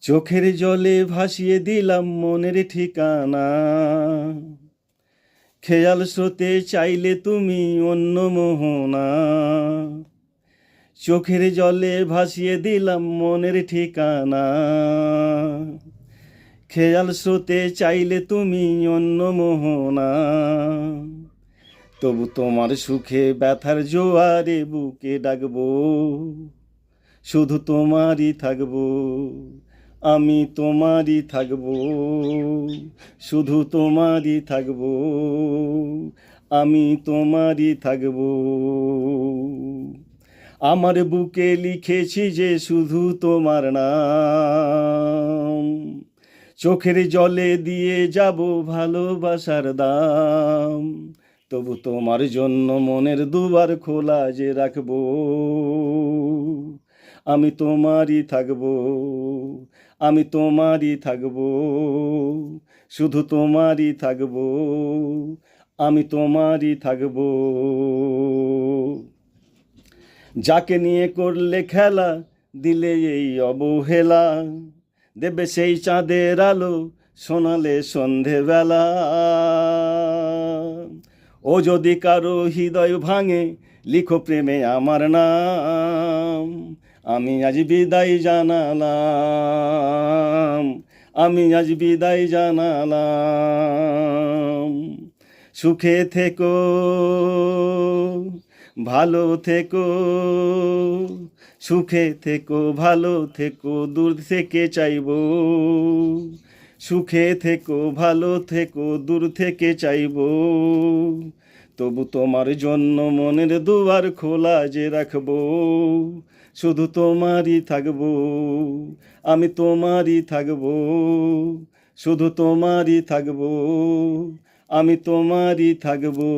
চোখের জলে ভাসিয়ে দিলাম মনের ঠিকানা, খেয়াল স্রোতে চাইলে তুমি অন্য মোহনা। চোখের জলে ভাসিয়ে দিলাম মনের ঠিকানা, খেয়াল স্রোতে চাইলে তুমি অন্য মোহনা। তবু তোমার সুখে ব্যথার জোয়ারে বুকে ডাকবো, শুধু তোমারই থাকবো, আমি তোমারই থাকবো, শুধু তোমারই থাকবো, আমি তোমারই থাকবো। আমার বুকে লিখেছি যে শুধু তোমার নাম, চোখের জলে দিয়ে যাব ভালোবাসার দাম। তবু তোমার জন্য মনের দুয়ার খোলা যে রাখবো, আমি তোমারই থাকবো, আমি তোমারই থাকবো, শুধু তোমারই থাকবো, আমি তোমারই থাকবো। যাকে নিয়ে করলে খেলা, দিলে এই অবহেলা, দেবে সেই চাঁদের আলো শোনালে সন্ধেবেলা। ও যদি কারো হৃদয় ভাঙে, লিখো প্রেমে আমার নাম। আমি আজ বিদায় জানালাম, আমি আজ বিদায় জানালাম। সুখে থেকো, ভালো থেকো, সুখে থেকো, ভালো থেকো, দূর থেকে চাইবো। সুখে থেকো, ভালো থেকো, দূর থেকে চাইবো। তবু তোমার জন্য মনের দুয়ার খোলা যে রাখবো, শুধু তোমারই থাকবো, আমি তোমারই থাকবো, শুধু তোমারই থাকবো, আমি তোমারই থাকবো।